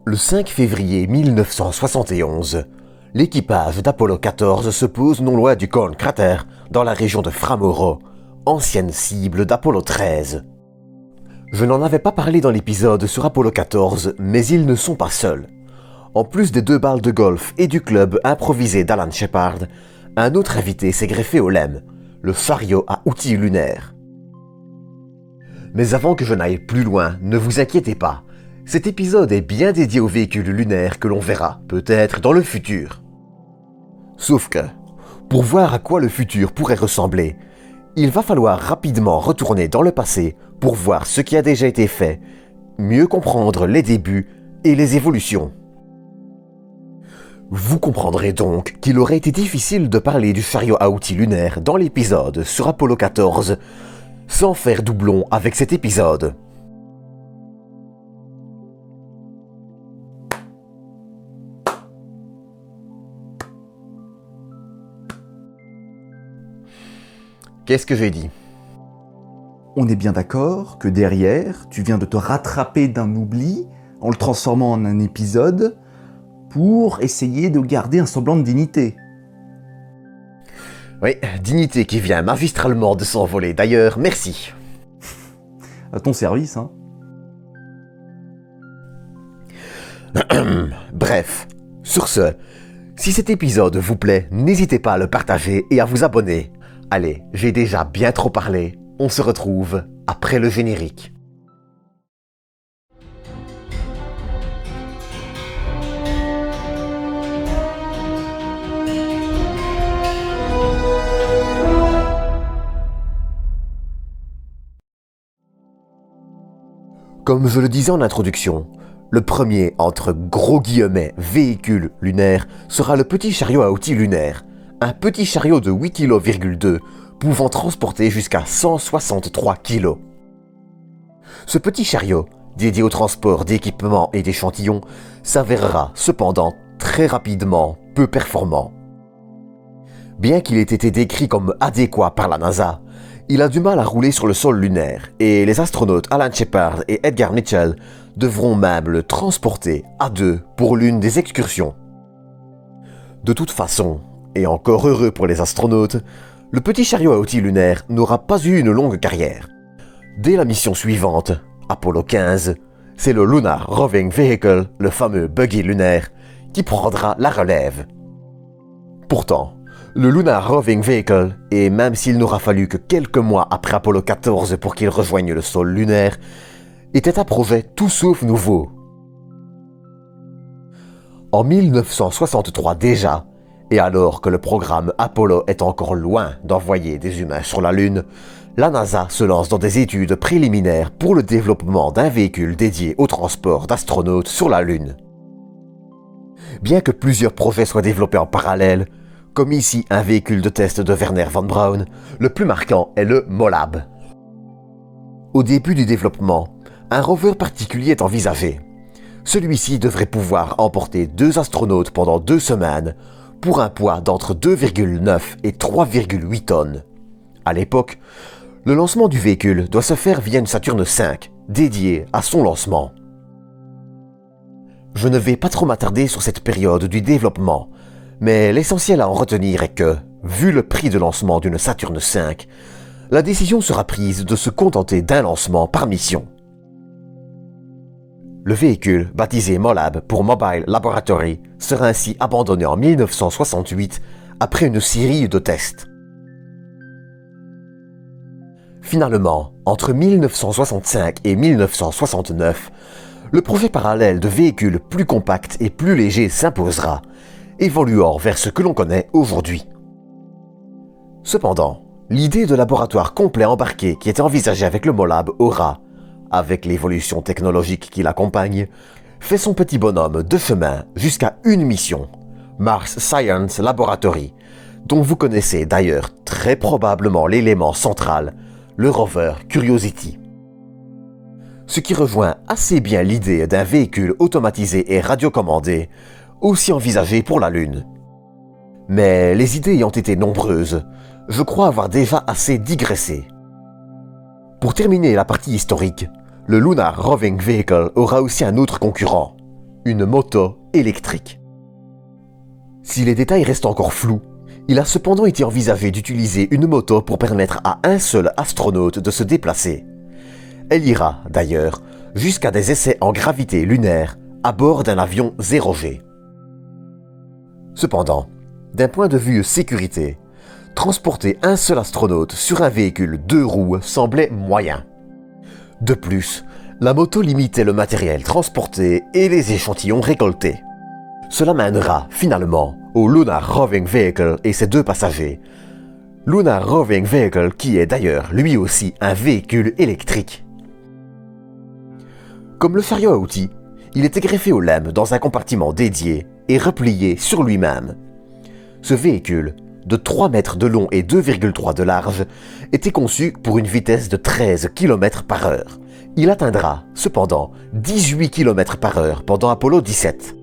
Le 5 février 1971, l'équipage d'Apollo 14 se pose non loin du Corn Crater, dans la région de Framoro, ancienne cible d'Apollo 13. Je n'en avais pas parlé dans l'épisode sur Apollo 14, mais ils ne sont pas seuls. En plus des 2 balles de golf et du club improvisé d'Alan Shepard, un autre invité s'est greffé au LEM, le chariot à outils lunaire. Mais avant que je n'aille plus loin, ne vous inquiétez pas. Cet épisode est bien dédié aux véhicules lunaires que l'on verra, peut-être, dans le futur. Sauf que, pour voir à quoi le futur pourrait ressembler, il va falloir rapidement retourner dans le passé pour voir ce qui a déjà été fait, mieux comprendre les débuts et les évolutions. Vous comprendrez donc qu'il aurait été difficile de parler du chariot à outils lunaire dans l'épisode sur Apollo 14, sans faire doublon avec cet épisode. Qu'est-ce que j'ai dit ? On est bien d'accord que derrière, tu viens de te rattraper d'un oubli en le transformant en un épisode pour essayer de garder un semblant de dignité. Oui, dignité qui vient magistralement de s'envoler. D'ailleurs, merci. À ton service, hein. Bref, sur ce, si cet épisode vous plaît, n'hésitez pas à le partager et à vous abonner. Allez, j'ai déjà bien trop parlé, on se retrouve après le générique. Comme je le disais en introduction, le premier entre gros guillemets véhicule lunaire sera le petit chariot à outils lunaire. Un petit chariot de 8,2 kg pouvant transporter jusqu'à 163 kg. Ce petit chariot, dédié au transport d'équipements et d'échantillons, s'avérera cependant très rapidement peu performant. Bien qu'il ait été décrit comme adéquat par la NASA, il a du mal à rouler sur le sol lunaire et les astronautes Alan Shepard et Edgar Mitchell devront même le transporter à 2 pour l'une des excursions. De toute façon, et encore heureux pour les astronautes, le petit chariot à outils lunaire n'aura pas eu une longue carrière. Dès la mission suivante, Apollo 15, c'est le Lunar Roving Vehicle, le fameux buggy lunaire, qui prendra la relève. Pourtant, le Lunar Roving Vehicle, et même s'il n'aura fallu que quelques mois après Apollo 14 pour qu'il rejoigne le sol lunaire, était un projet tout sauf nouveau. En 1963 déjà, et alors que le programme Apollo est encore loin d'envoyer des humains sur la Lune, la NASA se lance dans des études préliminaires pour le développement d'un véhicule dédié au transport d'astronautes sur la Lune. Bien que plusieurs projets soient développés en parallèle, comme ici un véhicule de test de Wernher von Braun, le plus marquant est le MOLAB. Au début du développement, un rover particulier est envisagé. Celui-ci devrait pouvoir emporter 2 astronautes pendant 2 semaines, pour un poids d'entre 2,9 et 3,8 tonnes. À l'époque, le lancement du véhicule doit se faire via une Saturne V, dédiée à son lancement. Je ne vais pas trop m'attarder sur cette période du développement, mais l'essentiel à en retenir est que, vu le prix de lancement d'une Saturne V, la décision sera prise de se contenter d'un lancement par mission. Le véhicule, baptisé MOLAB pour Mobile Laboratory, sera ainsi abandonné en 1968 après une série de tests. Finalement, entre 1965 et 1969, le projet parallèle de véhicules plus compacts et plus légers s'imposera, évoluant vers ce que l'on connaît aujourd'hui. Cependant, l'idée de laboratoire complet embarqué qui était envisagée avec le MOLAB aura, avec l'évolution technologique qui l'accompagne, fait son petit bonhomme de chemin jusqu'à une mission, Mars Science Laboratory, dont vous connaissez d'ailleurs très probablement l'élément central, le rover Curiosity. Ce qui rejoint assez bien l'idée d'un véhicule automatisé et radiocommandé, aussi envisagé pour la Lune. Mais les idées ayant été nombreuses, je crois avoir déjà assez digressé. Pour terminer la partie historique, le Lunar Roving Vehicle aura aussi un autre concurrent, une moto électrique. Si les détails restent encore flous, il a cependant été envisagé d'utiliser une moto pour permettre à un seul astronaute de se déplacer. Elle ira, d'ailleurs, jusqu'à des essais en gravité lunaire à bord d'un avion 0G. Cependant, d'un point de vue sécurité, transporter un seul astronaute sur un véhicule 2 roues semblait moyen. De plus, la moto limitait le matériel transporté et les échantillons récoltés. Cela mènera finalement au Lunar Roving Vehicle et ses 2 passagers. Lunar Roving Vehicle qui est d'ailleurs lui aussi un véhicule électrique. Comme le chariot à outils, il était greffé au LEM dans un compartiment dédié et replié sur lui-même. Ce véhicule, de 3 mètres de long et 2,3 de large, était conçu pour une vitesse de 13 km par heure. Il atteindra, cependant, 18 km par heure pendant Apollo 17.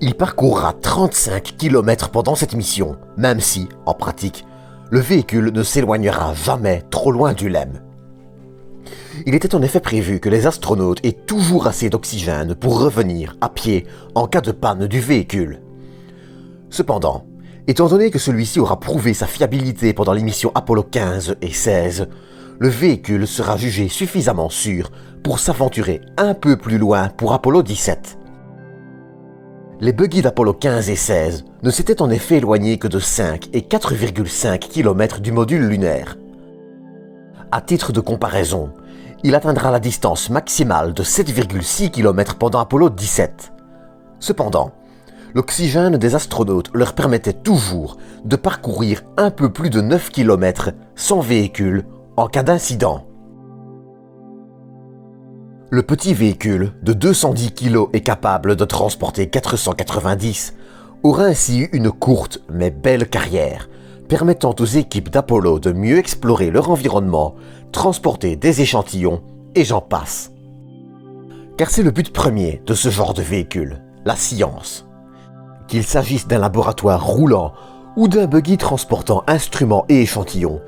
Il parcourra 35 km pendant cette mission, même si, en pratique, le véhicule ne s'éloignera jamais trop loin du LEM. Il était en effet prévu que les astronautes aient toujours assez d'oxygène pour revenir à pied en cas de panne du véhicule. Cependant, étant donné que celui-ci aura prouvé sa fiabilité pendant les missions Apollo 15 et 16, le véhicule sera jugé suffisamment sûr pour s'aventurer un peu plus loin pour Apollo 17. Les buggy d'Apollo 15 et 16 ne s'étaient en effet éloignés que de 5 et 4,5 km du module lunaire. À titre de comparaison, il atteindra la distance maximale de 7,6 km pendant Apollo 17. Cependant, l'oxygène des astronautes leur permettait toujours de parcourir un peu plus de 9 km sans véhicule en cas d'incident. Le petit véhicule de 210 kg est capable de transporter 490, aura ainsi eu une courte mais belle carrière, permettant aux équipes d'Apollo de mieux explorer leur environnement, transporter des échantillons et j'en passe. Car c'est le but premier de ce genre de véhicule, la science. Qu'il s'agisse d'un laboratoire roulant ou d'un buggy transportant instruments et échantillons,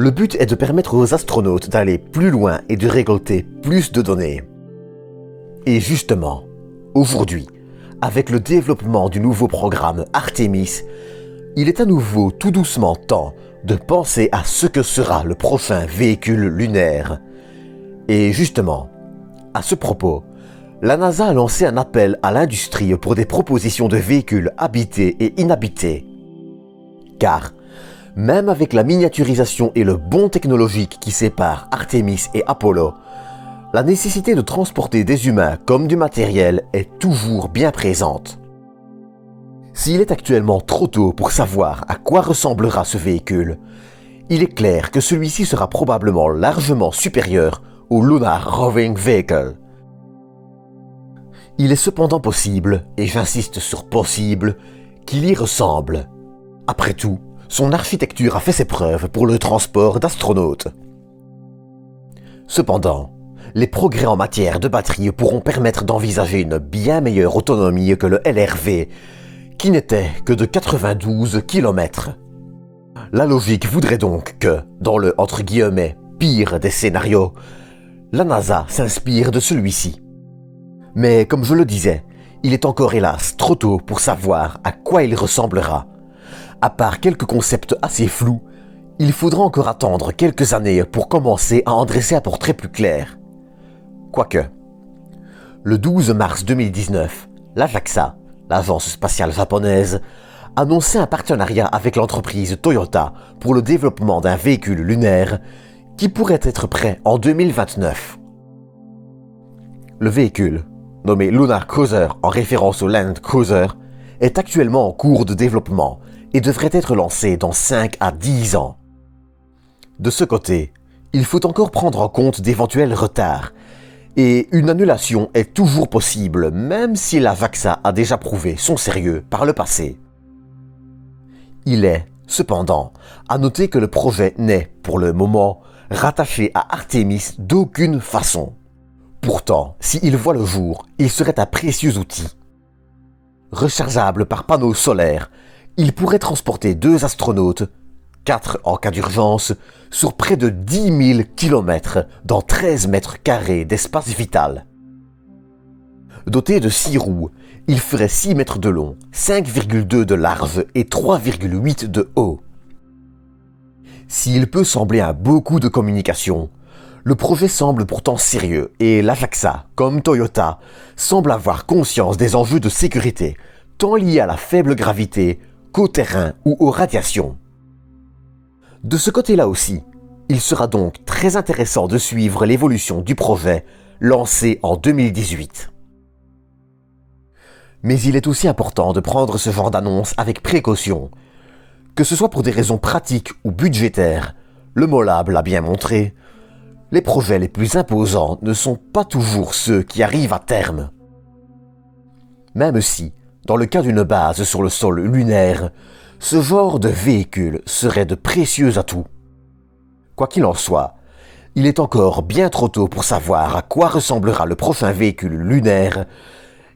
le but est de permettre aux astronautes d'aller plus loin et de récolter plus de données. Et justement, aujourd'hui, avec le développement du nouveau programme Artemis, il est à nouveau tout doucement temps de penser à ce que sera le prochain véhicule lunaire. Et justement, à ce propos, la NASA a lancé un appel à l'industrie pour des propositions de véhicules habités et inhabités. Car, même avec la miniaturisation et le bond technologique qui sépare Artemis et Apollo, la nécessité de transporter des humains comme du matériel est toujours bien présente. S'il est actuellement trop tôt pour savoir à quoi ressemblera ce véhicule, il est clair que celui-ci sera probablement largement supérieur au Lunar Roving Vehicle. Il est cependant possible, et j'insiste sur possible, qu'il y ressemble. Après tout, son architecture a fait ses preuves pour le transport d'astronautes. Cependant, les progrès en matière de batterie pourront permettre d'envisager une bien meilleure autonomie que le LRV, qui n'était que de 92 km. La logique voudrait donc que, dans le « pire des scénarios », la NASA s'inspire de celui-ci. Mais comme je le disais, il est encore hélas trop tôt pour savoir à quoi il ressemblera. À part quelques concepts assez flous, il faudra encore attendre quelques années pour commencer à en dresser un portrait plus clair. Quoique, le 12 mars 2019, la JAXA, l'agence spatiale japonaise, annonçait un partenariat avec l'entreprise Toyota pour le développement d'un véhicule lunaire qui pourrait être prêt en 2029. Le véhicule, nommé Lunar Cruiser en référence au Land Cruiser, est actuellement en cours de développement et devrait être lancé dans 5 à 10 ans. De ce côté, il faut encore prendre en compte d'éventuels retards, et une annulation est toujours possible même si la JAXA a déjà prouvé son sérieux par le passé. Il est, cependant, à noter que le projet n'est, pour le moment, rattaché à Artemis d'aucune façon. Pourtant, s'il voit le jour, il serait un précieux outil. Rechargeable par panneaux solaires, il pourrait transporter 2 astronautes, 4 en cas d'urgence, sur près de 10 000 km dans 13 mètres carrés d'espace vital. Doté de 6 roues, il ferait 6 mètres de long, 5,2 de large et 3,8 de haut. S'il peut sembler un beau coup de communication, le projet semble pourtant sérieux et l'Ajaxa, comme Toyota, semble avoir conscience des enjeux de sécurité, tant liés à la faible gravité qu'au terrain ou aux radiations. De ce côté-là aussi, il sera donc très intéressant de suivre l'évolution du projet lancé en 2018. Mais il est aussi important de prendre ce genre d'annonce avec précaution. Que ce soit pour des raisons pratiques ou budgétaires, le Molab l'a bien montré, les projets les plus imposants ne sont pas toujours ceux qui arrivent à terme. Même si, dans le cas d'une base sur le sol lunaire, ce genre de véhicule serait de précieux atouts. Quoi qu'il en soit, il est encore bien trop tôt pour savoir à quoi ressemblera le prochain véhicule lunaire,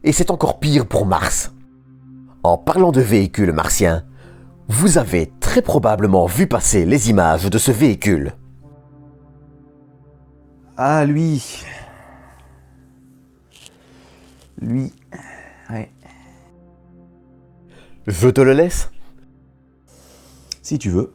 et c'est encore pire pour Mars. En parlant de véhicules martiens, vous avez très probablement vu passer les images de ce véhicule. Ah, lui. Ouais. Je te le laisse ? Si tu veux.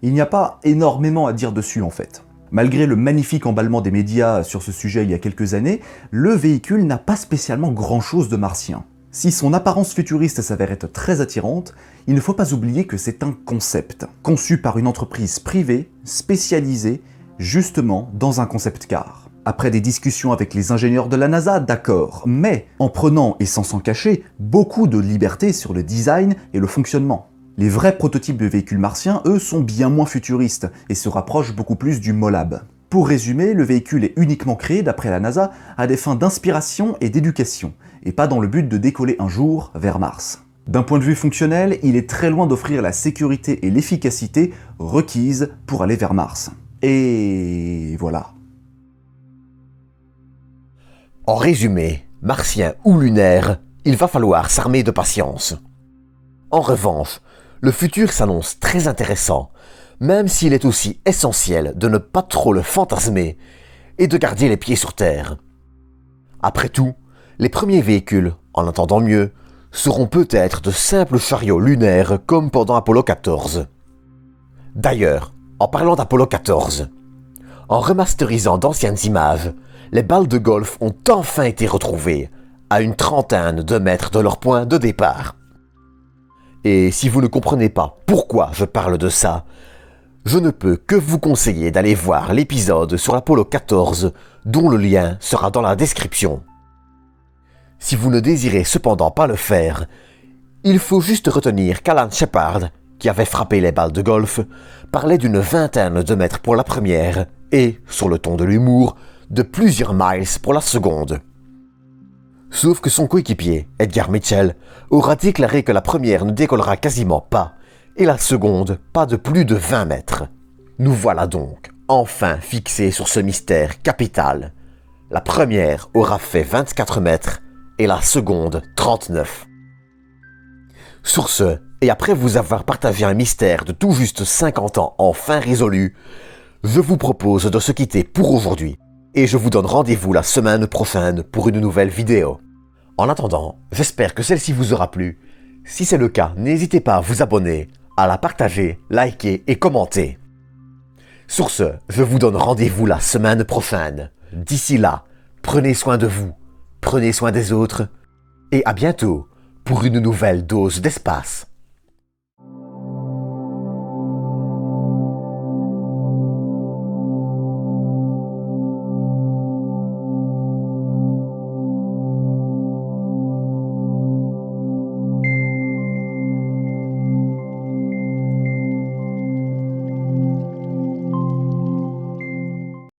Il n'y a pas énormément à dire dessus en fait. Malgré le magnifique emballement des médias sur ce sujet il y a quelques années, le véhicule n'a pas spécialement grand-chose de martien. Si son apparence futuriste s'avère être très attirante, il ne faut pas oublier que c'est un concept, conçu par une entreprise privée, spécialisée, justement dans un concept car. Après des discussions avec les ingénieurs de la NASA, d'accord, mais en prenant, et sans s'en cacher, beaucoup de liberté sur le design et le fonctionnement. Les vrais prototypes de véhicules martiens, eux, sont bien moins futuristes et se rapprochent beaucoup plus du Molab. Pour résumer, le véhicule est uniquement créé, d'après la NASA, à des fins d'inspiration et d'éducation, et pas dans le but de décoller un jour vers Mars. D'un point de vue fonctionnel, il est très loin d'offrir la sécurité et l'efficacité requises pour aller vers Mars. Et voilà. En résumé, martien ou lunaire, il va falloir s'armer de patience. En revanche, le futur s'annonce très intéressant, même s'il est aussi essentiel de ne pas trop le fantasmer et de garder les pieds sur terre. Après tout, les premiers véhicules, en attendant mieux, seront peut-être de simples chariots lunaires comme pendant Apollo 14. D'ailleurs, en parlant d'Apollo 14, en remasterisant d'anciennes images, les balles de golf ont enfin été retrouvées, à une trentaine de mètres de leur point de départ. Et si vous ne comprenez pas pourquoi je parle de ça, je ne peux que vous conseiller d'aller voir l'épisode sur Apollo 14 dont le lien sera dans la description. Si vous ne désirez cependant pas le faire, il faut juste retenir qu'Alan Shepard, qui avait frappé les balles de golf, parlait d'une vingtaine de mètres pour la première et, sur le ton de l'humour, de plusieurs miles pour la seconde. Sauf que son coéquipier, Edgar Mitchell, aura déclaré que la première ne décollera quasiment pas, et la seconde pas de plus de 20 mètres. Nous voilà donc, enfin fixés sur ce mystère capital. La première aura fait 24 mètres, et la seconde 39. Sur ce, et après vous avoir partagé un mystère de tout juste 50 ans enfin résolu, je vous propose de se quitter pour aujourd'hui. Et je vous donne rendez-vous la semaine prochaine pour une nouvelle vidéo. En attendant, j'espère que celle-ci vous aura plu. Si c'est le cas, n'hésitez pas à vous abonner, à la partager, liker et commenter. Sur ce, je vous donne rendez-vous la semaine prochaine. D'ici là, prenez soin de vous, prenez soin des autres, et à bientôt pour une nouvelle dose d'espace.